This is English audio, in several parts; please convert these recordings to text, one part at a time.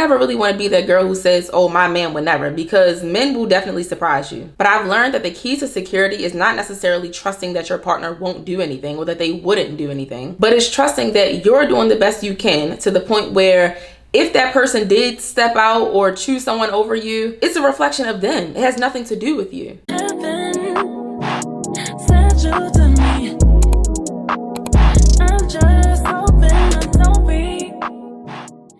never really want to be that girl who says, oh, my man would never, because men will definitely surprise you. But I've learned that the key to security is not necessarily trusting that your partner won't do anything or that they wouldn't do anything, but it's trusting that you're doing the best you can, to the point where if that person did step out or choose someone over you, it's a reflection of them. It has nothing to do with you.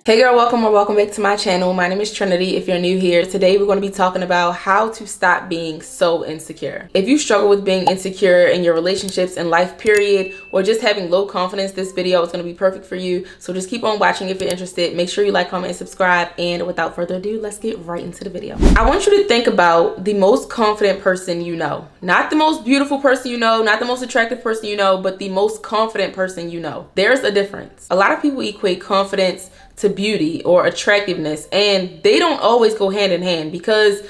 Hey girl, welcome or welcome back to my channel. My name is Trinity. If you're new here, today we're going to be talking about how to stop being so insecure. If you struggle with being insecure in your relationships and life period, or just having low confidence, this video is going to be perfect for you. So just keep on watching if you're interested. Make sure you like, comment, and subscribe. And without further ado, let's get right into the video. I want you to think about the most confident person you know. Not the most beautiful person you know, not the most attractive person you know, but the most confident person you know. There's a difference. A lot of people equate confidence to beauty or attractiveness, and they don't always go hand in hand, because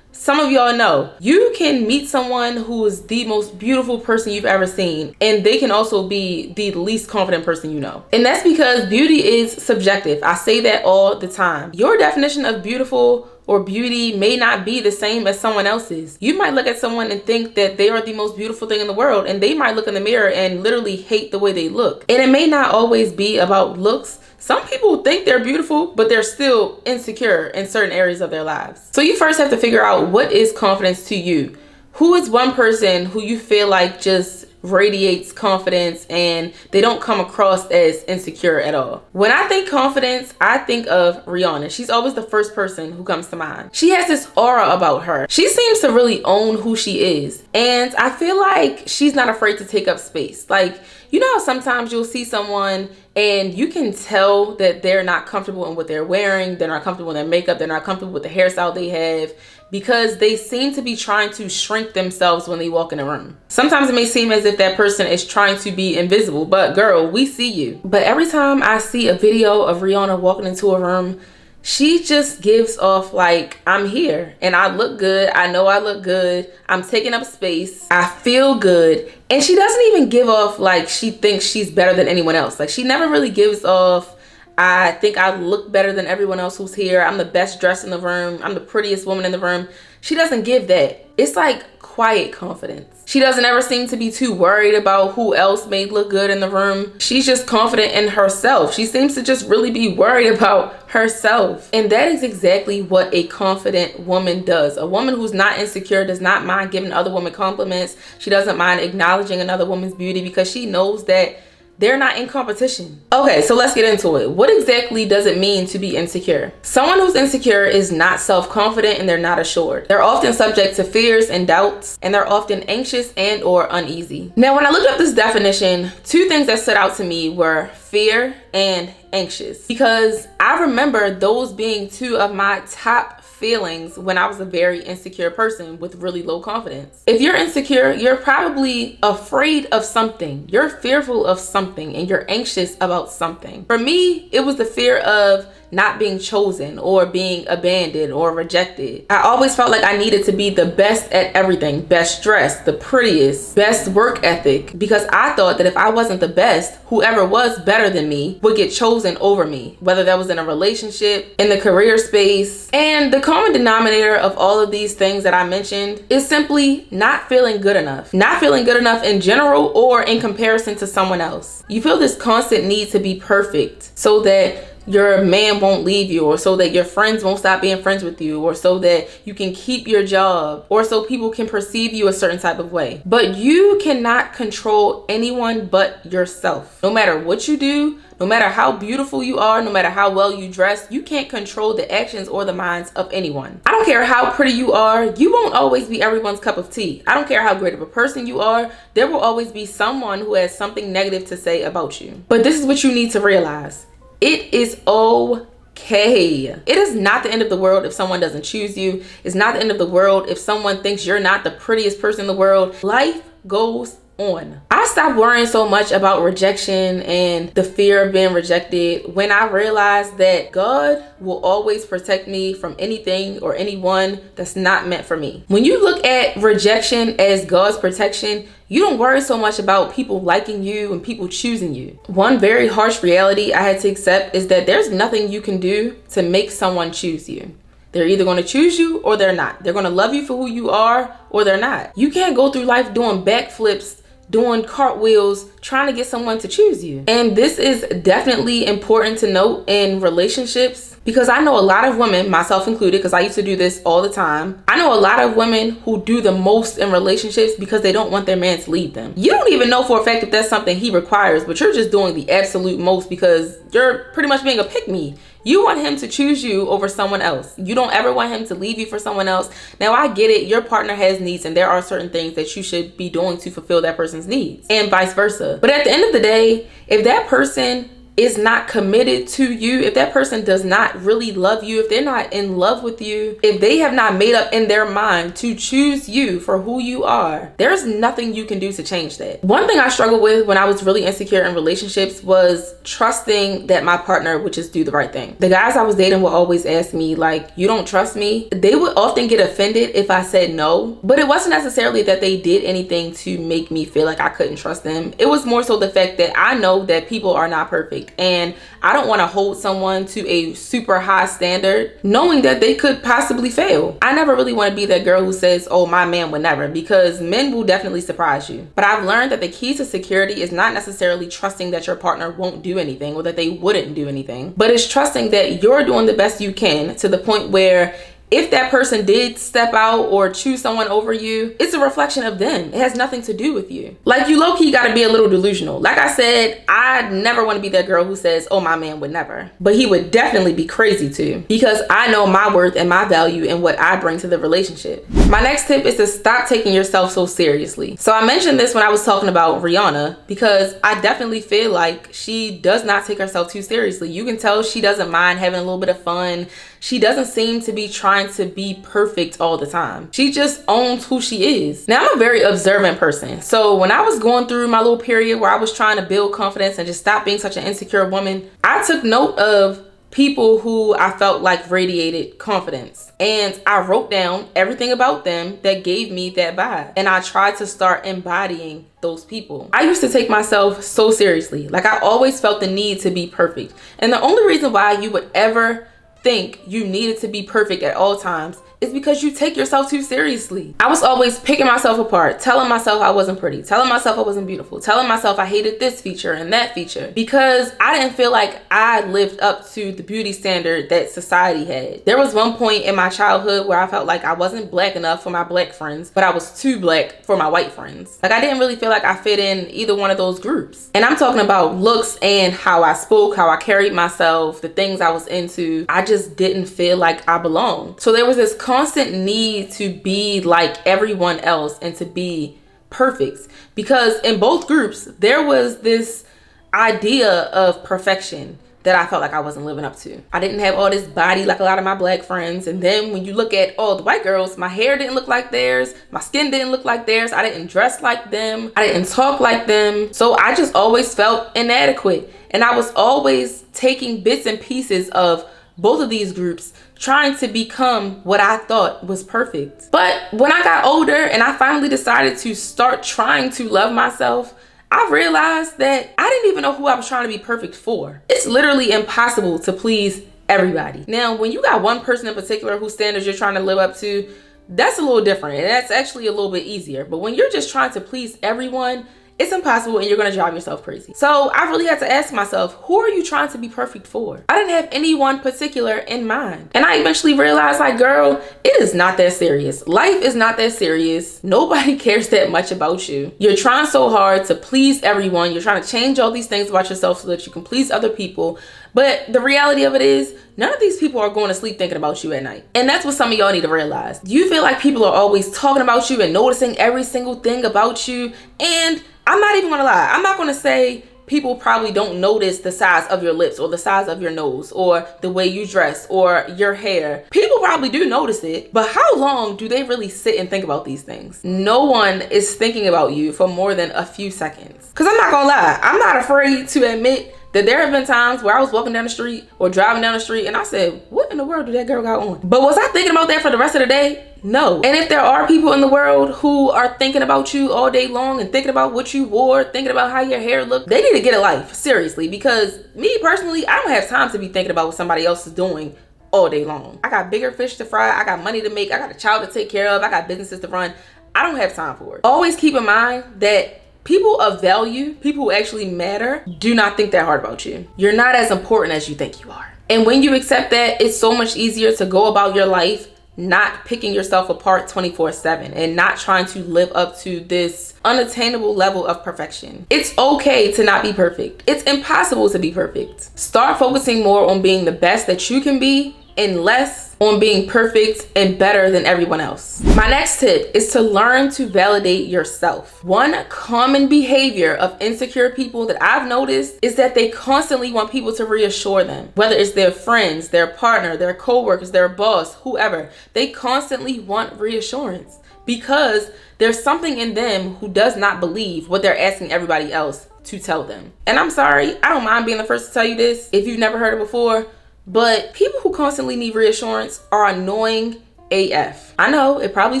some of y'all know you can meet someone who is the most beautiful person you've ever seen, and they can also be the least confident person you know. And that's because beauty is subjective. I say that all the time. Your definition of beautiful or beauty may not be the same as someone else's. You might look at someone and think that they are the most beautiful thing in the world, and they might look in the mirror and literally hate the way they look. And it may not always be about looks. Some people think they're beautiful, but they're still insecure in certain areas of their lives. So you first have to figure out, what is confidence to you? Who is one person who you feel like just radiates confidence and they don't come across as insecure at all? When I think confidence, I think of Rihanna. She's always the first person who comes to mind. She has this aura about her. She seems to really own who she is. And I feel like she's not afraid to take up space. Like, you know how sometimes you'll see someone and you can tell that they're not comfortable in what they're wearing, they're not comfortable in their makeup, they're not comfortable with the hairstyle they have, because they seem to be trying to shrink themselves when they walk in a room. Sometimes it may seem as if that person is trying to be invisible, but girl, we see you. But every time I see a video of Rihanna walking into a room, she just gives off like, I'm here and I look good. I know I look good. I'm taking up space. I feel good. And she doesn't even give off like she thinks she's better than anyone else. Like, she never really gives off, I think I look better than everyone else who's here. I'm the best dressed in the room. I'm the prettiest woman in the room. She doesn't give that. It's like quiet confidence. She doesn't ever seem to be too worried about who else may look good in the room. She's just confident in herself. She seems to just really be worried about herself. And that is exactly what a confident woman does. A woman who's not insecure does not mind giving other women compliments. She doesn't mind acknowledging another woman's beauty, because she knows that they're not in competition. Okay, so let's get into it. What exactly does it mean to be insecure? Someone who's insecure is not self-confident and they're not assured. They're often subject to fears and doubts, and they're often anxious and or uneasy. Now, when I looked up this definition, two things that stood out to me were fear and anxious, because I remember those being two of my top feelings when I was a very insecure person with really low confidence. If you're insecure, you're probably afraid of something. You're fearful of something and you're anxious about something. For me, it was the fear of not being chosen or being abandoned or rejected. I always felt like I needed to be the best at everything, best dressed, the prettiest, best work ethic, because I thought that if I wasn't the best, whoever was better than me would get chosen over me, whether that was in a relationship, in the career space. And the common denominator of all of these things that I mentioned is simply not feeling good enough. Not feeling good enough in general or in comparison to someone else. You feel this constant need to be perfect so that your man won't leave you, or so that your friends won't stop being friends with you, or so that you can keep your job, or so people can perceive you a certain type of way. But you cannot control anyone but yourself. No matter what you do, no matter how beautiful you are, no matter how well you dress, you can't control the actions or the minds of anyone. I don't care how pretty you are, you won't always be everyone's cup of tea. I don't care how great of a person you are, there will always be someone who has something negative to say about you. But this is what you need to realize. It is okay. It is not the end of the world if someone doesn't choose you. It's not the end of the world if someone thinks you're not the prettiest person in the world. Life goes on. I stopped worrying so much about rejection and the fear of being rejected when I realized that God will always protect me from anything or anyone that's not meant for me. When you look at rejection as God's protection, you don't worry so much about people liking you and people choosing you. One very harsh reality I had to accept is that there's nothing you can do to make someone choose you. They're either going to choose you or they're not. They're going to love you for who you are or they're not. You can't go through life doing backflips, doing cartwheels, trying to get someone to choose you. And this is definitely important to note in relationships, because I know a lot of women, myself included, because I used to do this all the time. I know a lot of women who do the most in relationships because they don't want their man to leave them. You don't even know for a fact if that's something he requires, but you're just doing the absolute most because you're pretty much being a pick-me. You want him to choose you over someone else. You don't ever want him to leave you for someone else. Now, I get it. Your partner has needs and there are certain things that you should be doing to fulfill that person's needs and vice versa. But at the end of the day, if that person is not committed to you, if that person does not really love you, if they're not in love with you, if they have not made up in their mind to choose you for who you are, there's nothing you can do to change that. One thing I struggled with when I was really insecure in relationships was trusting that my partner would just do the right thing. The guys I was dating would always ask me, like, you don't trust me? They would often get offended if I said no, but it wasn't necessarily that they did anything to make me feel like I couldn't trust them. It was more so the fact that I know that people are not perfect. And I don't want to hold someone to a super high standard knowing that they could possibly fail. I never really want to be that girl who says, oh, my man would never, because men will definitely surprise you. But I've learned that the key to security is not necessarily trusting that your partner won't do anything or that they wouldn't do anything, but it's trusting that you're doing the best you can to the point where if that person did step out or choose someone over you, it's a reflection of them. It has nothing to do with you. Like, you low-key gotta be a little delusional. Like I said, I never want to be that girl who says, oh, my man would never. But he would definitely be crazy too, because I know my worth and my value and what I bring to the relationship. My next tip is to stop taking yourself so seriously. So I mentioned this when I was talking about Rihanna, because I definitely feel like she does not take herself too seriously. You can tell she doesn't mind having a little bit of fun. She doesn't seem to be trying to be perfect all the time. She just owns who she is. Now, I'm a very observant person. So when I was going through my little period where I was trying to build confidence and just stop being such an insecure woman, I took note of people who I felt like radiated confidence. And I wrote down everything about them that gave me that vibe. And I tried to start embodying those people. I used to take myself so seriously. Like, I always felt the need to be perfect. And the only reason why you would ever think you needed to be perfect at all times is because you take yourself too seriously. I was always picking myself apart, telling myself I wasn't pretty, telling myself I wasn't beautiful, telling myself I hated this feature and that feature, because I didn't feel like I lived up to the beauty standard that society had. There was one point in my childhood where I felt like I wasn't black enough for my black friends, but I was too black for my white friends. Like, I didn't really feel like I fit in either one of those groups. And I'm talking about looks and how I spoke, how I carried myself, the things I was into. I just didn't feel like I belonged. So there was this constant need to be like everyone else and to be perfect, because in both groups there was this idea of perfection that I felt like I wasn't living up to. I didn't have all this body like a lot of my black friends. And then when you look at all the white girls, my hair didn't look like theirs, my skin didn't look like theirs, I didn't dress like them, I didn't talk like them. So I just always felt inadequate, and I was always taking bits and pieces of both of these groups, trying to become what I thought was perfect. But when I got older and I finally decided to start trying to love myself, I realized that I didn't even know who I was trying to be perfect for. It's literally impossible to please everybody. Now, when you got one person in particular whose standards you're trying to live up to, that's a little different, and that's actually a little bit easier. But when you're just trying to please everyone, it's impossible, and you're gonna drive yourself crazy. So I really had to ask myself, who are you trying to be perfect for? I didn't have anyone particular in mind. And I eventually realized, like, girl, it is not that serious. Life is not that serious. Nobody cares that much about you. You're trying so hard to please everyone. You're trying to change all these things about yourself so that you can please other people. But the reality of it is, none of these people are going to sleep thinking about you at night. And that's what some of y'all need to realize. You feel like people are always talking about you and noticing every single thing about you. And I'm not even gonna lie. I'm not gonna say people probably don't notice the size of your lips or the size of your nose or the way you dress or your hair. People probably do notice it, but how long do they really sit and think about these things? No one is thinking about you for more than a few seconds. Because I'm not gonna lie, I'm not afraid to admit that there have been times where I was walking down the street or driving down the street and I said, what in the world did that girl got on? But was I thinking about that for the rest of the day? No. And if there are people in the world who are thinking about you all day long and thinking about what you wore, thinking about how your hair looked, they need to get a life, seriously. Because me personally, I don't have time to be thinking about what somebody else is doing all day long. I got bigger fish to fry, I got money to make, I got a child to take care of, I got businesses to run. I don't have time for it. Always keep in mind that people of value, people who actually matter, do not think that hard about you. You're not as important as you think you are. And when you accept that, it's so much easier to go about your life not picking yourself apart 24/7 and not trying to live up to this unattainable level of perfection. It's okay to not be perfect. It's impossible to be perfect. Start focusing more on being the best that you can be and less on being perfect and better than everyone else. My next tip is to learn to validate yourself. One common behavior of insecure people that I've noticed is that they constantly want people to reassure them, whether it's their friends, their partner, their coworkers, their boss, whoever. They constantly want reassurance because there's something in them who does not believe what they're asking everybody else to tell them. And I'm sorry, I don't mind being the first to tell you this if you've never heard it before, but people who constantly need reassurance are annoying AF. I know it probably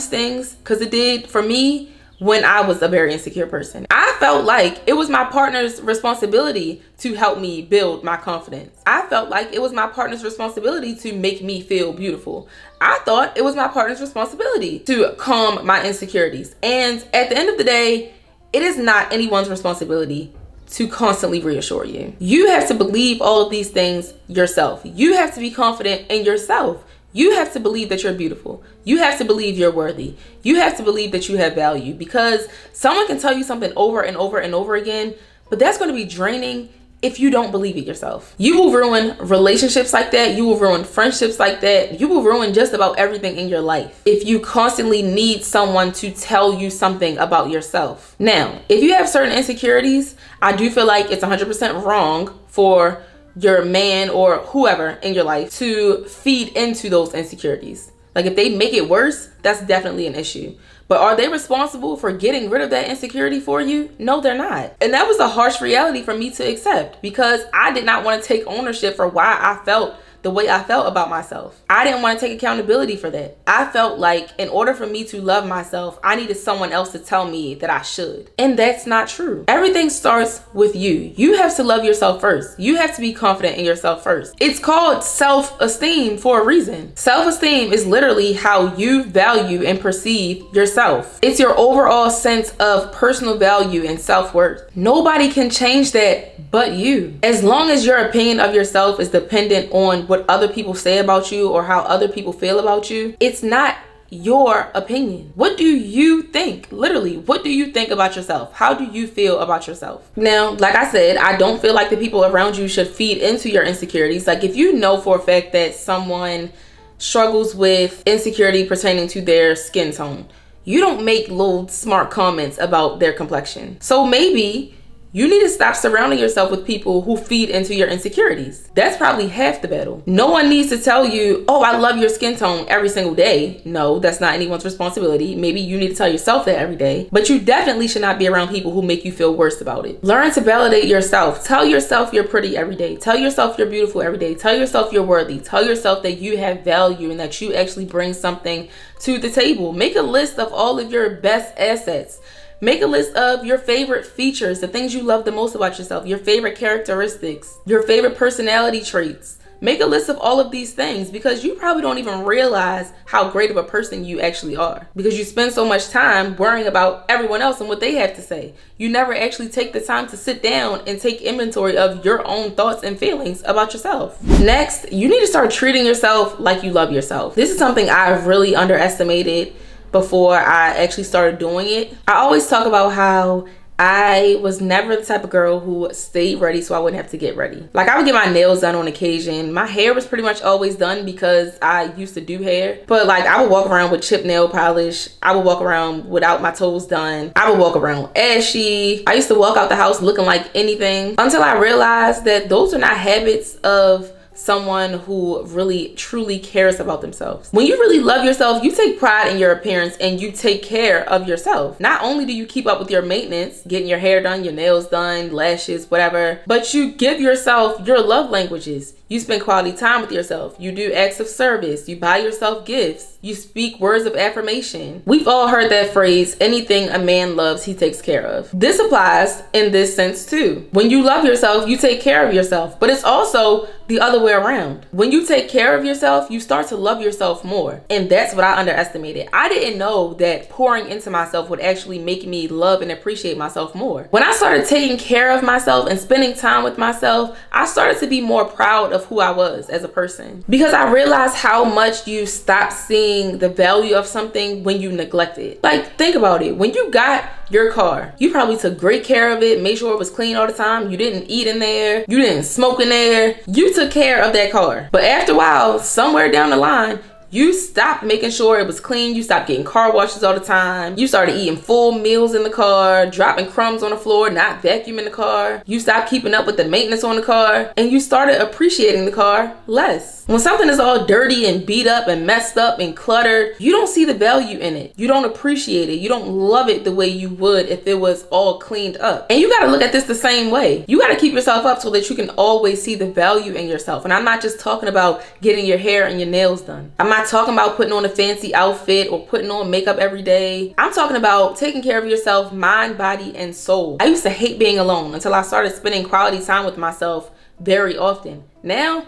stings because it did for me when I was a very insecure person. I felt like it was my partner's responsibility to help me build my confidence. I felt like it was my partner's responsibility to make me feel beautiful. I thought it was my partner's responsibility to calm my insecurities. And at the end of the day, it is not anyone's responsibility to constantly reassure you. You have to believe all of these things yourself. You have to be confident in yourself. You have to believe that you're beautiful. You have to believe you're worthy. You have to believe that you have value, because someone can tell you something over and over and over again, but that's going to be draining if you don't believe it yourself. You will ruin relationships like that. You will ruin friendships like that. You will ruin just about everything in your life if you constantly need someone to tell you something about yourself. Now, if you have certain insecurities, I do feel like it's 100% wrong for your man or whoever in your life to feed into those insecurities. Like if they make it worse, that's definitely an issue. But are they responsible for getting rid of that insecurity for you? No, they're not. And that was a harsh reality for me to accept, because I did not want to take ownership for why I felt the way I felt about myself. I didn't want to take accountability for that. I felt like in order for me to love myself, I needed someone else to tell me that I should. And that's not true. Everything starts with you. You have to love yourself first. You have to be confident in yourself first. It's called self-esteem for a reason. Self-esteem is literally how you value and perceive yourself. It's your overall sense of personal value and self-worth. Nobody can change that but you. As long as your opinion of yourself is dependent on what other people say about you or how other people feel about you, it's not your opinion. What do you think? Literally, what do you think about yourself? How do you feel about yourself? Now, like I said, I don't feel like the people around you should feed into your insecurities. Like if you know for a fact that someone struggles with insecurity pertaining to their skin tone, you don't make little smart comments about their complexion. So maybe you need to stop surrounding yourself with people who feed into your insecurities. That's probably half the battle. No one needs to tell you, oh, I love your skin tone every single day. No, that's not anyone's responsibility. Maybe you need to tell yourself that every day, but you definitely should not be around people who make you feel worse about it. Learn to validate yourself. Tell yourself you're pretty every day. Tell yourself you're beautiful every day. Tell yourself you're worthy. Tell yourself that you have value and that you actually bring something to the table. Make a list of all of your best assets. Make a list of your favorite features, the things you love the most about yourself, your favorite characteristics, your favorite personality traits. Make a list of all of these things, because you probably don't even realize how great of a person you actually are, because you spend so much time worrying about everyone else and what they have to say. You never actually take the time to sit down and take inventory of your own thoughts and feelings about yourself. Next, you need to start treating yourself like you love yourself. This is something I've really underestimated before I actually started doing it. I always talk about how I was never the type of girl who stayed ready so I wouldn't have to get ready. Like I would get my nails done on occasion. My hair was pretty much always done because I used to do hair. But like I would walk around with chipped nail polish. I would walk around without my toes done. I would walk around ashy. I used to walk out the house looking like anything, until I realized that those are not habits of someone who really truly cares about themselves. When you really love yourself, you take pride in your appearance and you take care of yourself. Not only do you keep up with your maintenance, getting your hair done, your nails done, lashes, whatever, but you give yourself your love languages. You spend quality time with yourself. You do acts of service. You buy yourself gifts. You speak words of affirmation. We've all heard that phrase, anything a man loves, he takes care of. This applies in this sense too. When you love yourself, you take care of yourself, but it's also the other way around. When you take care of yourself, you start to love yourself more. And that's what I underestimated. I didn't know that pouring into myself would actually make me love and appreciate myself more. When I started taking care of myself and spending time with myself, I started to be more proud of who I was as a person. Because I realized how much you stop seeing the value of something when you neglect it. Like, think about it. When you got your car, you probably took great care of it, made sure it was clean all the time. You didn't eat in there. You didn't smoke in there. You took care of that car. But after a while, somewhere down the line, you stopped making sure it was clean. You stopped getting car washes all the time. You started eating full meals in the car, dropping crumbs on the floor, not vacuuming the car. You stopped keeping up with the maintenance on the car, and you started appreciating the car less. When something is all dirty and beat up and messed up and cluttered, you don't see the value in it. You don't appreciate it. You don't love it the way you would if it was all cleaned up. And you got to look at this the same way. You got to keep yourself up so that you can always see the value in yourself. And I'm not just talking about getting your hair and your nails done. I'm not talking about putting on a fancy outfit or putting on makeup every day. I'm talking about taking care of yourself, mind, body, and soul. I used to hate being alone until I started spending quality time with myself very often. Now,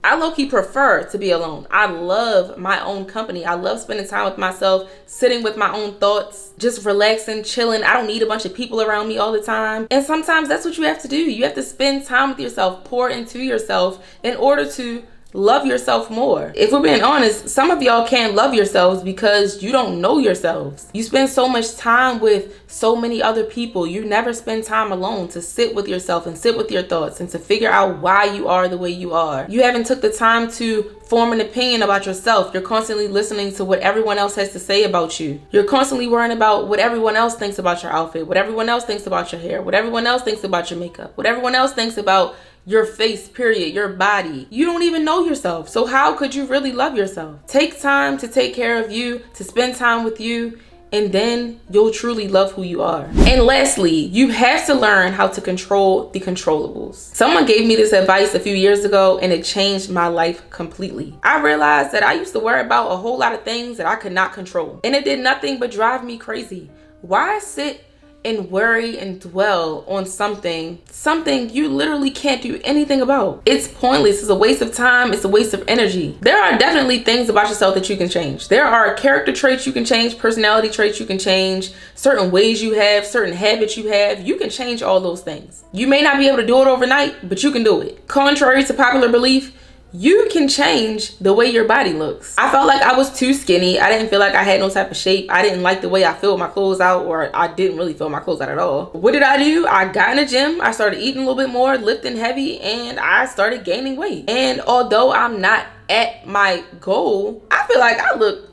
I low-key prefer to be alone. I love my own company. I love spending time with myself, sitting with my own thoughts, just relaxing, chilling. I don't need a bunch of people around me all the time. And sometimes that's what you have to do. You have to spend time with yourself, pour into yourself in order to love yourself more. If we're being honest, some of y'all can't love yourselves because you don't know yourselves. You spend so much time with so many other people. You never spend time alone to sit with yourself and sit with your thoughts and to figure out why you are the way you are. You haven't took the time to form an opinion about yourself. You're constantly listening to what everyone else has to say about you. You're constantly worrying about what everyone else thinks about your outfit, what everyone else thinks about your hair, what everyone else thinks about your makeup, what everyone else thinks about your face, period, your body. You don't even know yourself. So how could you really love yourself? Take time to take care of you, to spend time with you, and then you'll truly love who you are. And lastly, you have to learn how to control the controllables. Someone gave me this advice a few years ago and it changed my life completely. I realized that I used to worry about a whole lot of things that I could not control, and it did nothing but drive me crazy. Why sit and worry and dwell on something you literally can't do anything about? It's pointless. It's a waste of time. It's a waste of energy. There are definitely things about yourself that you can change. There are character traits you can change, personality traits you can change, certain ways you have, certain habits you have. You can change all those things. You may not be able to do it overnight, but you can do it. Contrary to popular belief, you can change the way your body looks. I felt like I was too skinny. I didn't feel like I had no type of shape. I didn't like the way I filled my clothes out, or I didn't really fill my clothes out at all. What did I do? I got in the gym. I started eating a little bit more, lifting heavy, and I started gaining weight. And although I'm not at my goal, I feel like I look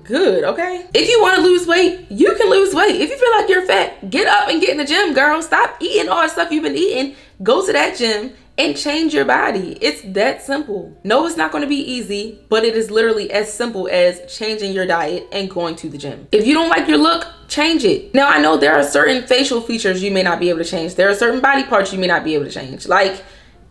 good, okay? If you want to lose weight, you can lose weight. If you feel like you're fat, get up and get in the gym, girl. Stop eating all the stuff you've been eating. Go to that gym and change your body. It's that simple. No, it's not going to be easy, but it is literally as simple as changing your diet and going to the gym. If you don't like your look, change it. Now, I know there are certain facial features you may not be able to change. There are certain body parts you may not be able to change. Like,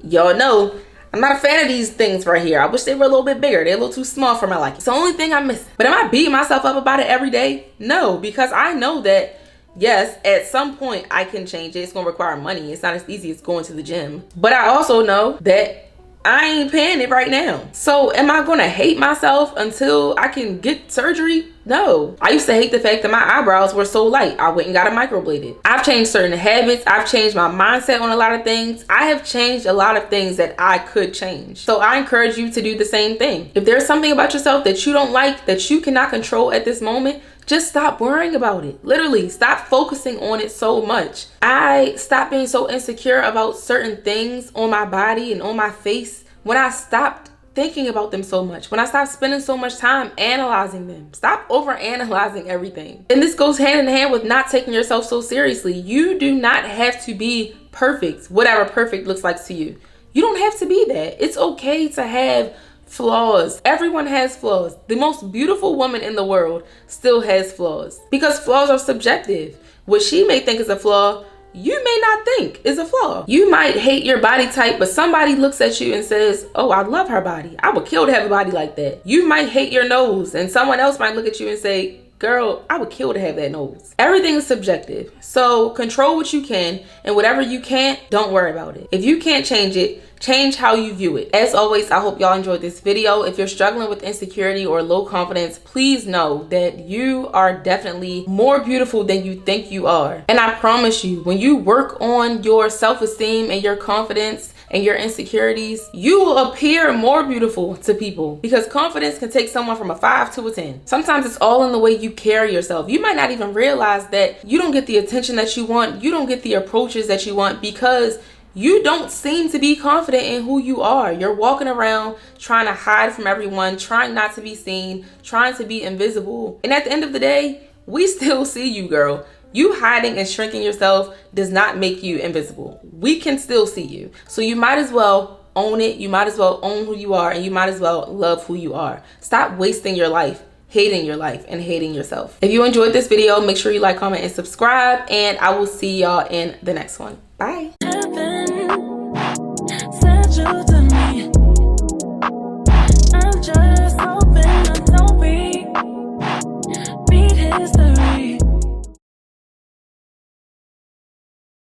y'all know, I'm not a fan of these things right here. I wish they were a little bit bigger. They're a little too small for my liking. It's the only thing I'm missing. But am I beating myself up about it every day? No, because I know that yes, at some point I can change it. It's gonna require money. It's not as easy as going to the gym. But I also know that I ain't paying it right now. So am I gonna hate myself until I can get surgery? No. I used to hate the fact that my eyebrows were so light. I went and got it microbladed. I've changed certain habits. I've changed my mindset on a lot of things. I have changed a lot of things that I could change. So I encourage you to do the same thing. If there's something about yourself that you don't like, that you cannot control at this moment, just stop worrying about it. Literally, stop focusing on it so much. I stopped being so insecure about certain things on my body and on my face when I stopped thinking about them so much, when I stopped spending so much time analyzing them. Stop over-analyzing everything. And this goes hand in hand with not taking yourself so seriously. You do not have to be perfect, whatever perfect looks like to you. You don't have to be that. It's okay to have flaws. Everyone has flaws. The most beautiful woman in the world still has flaws, because flaws are subjective. What she may think is a flaw, you may not think is a flaw. You might hate your body type, but somebody looks at you and says, oh, I love her body. I would kill to have a body like that. You might hate your nose, and someone else might look at you and say, girl, I would kill to have that nose. Everything is subjective. So control what you can, and whatever you can't, don't worry about it. If you can't change it, change how you view it. As always, I hope y'all enjoyed this video. If you're struggling with insecurity or low confidence, please know that you are definitely more beautiful than you think you are. And I promise you, when you work on your self-esteem and your confidence and your insecurities, you will appear more beautiful to people, because confidence can take someone from a 5 to a 10. Sometimes it's all in the way you carry yourself. You might not even realize that you don't get the attention that you want, you don't get the approaches that you want, because you don't seem to be confident in who you are. You're walking around trying to hide from everyone, trying not to be seen, trying to be invisible. And at the end of the day, we still see you, girl. You hiding and shrinking yourself does not make you invisible. We can still see you. So you might as well own it. You might as well own who you are, and you might as well love who you are. Stop wasting your life hating your life and hating yourself. If you enjoyed this video, make sure you like, comment, and subscribe, and I will see y'all in the next one. Bye. I'm just hoping I don't beat history.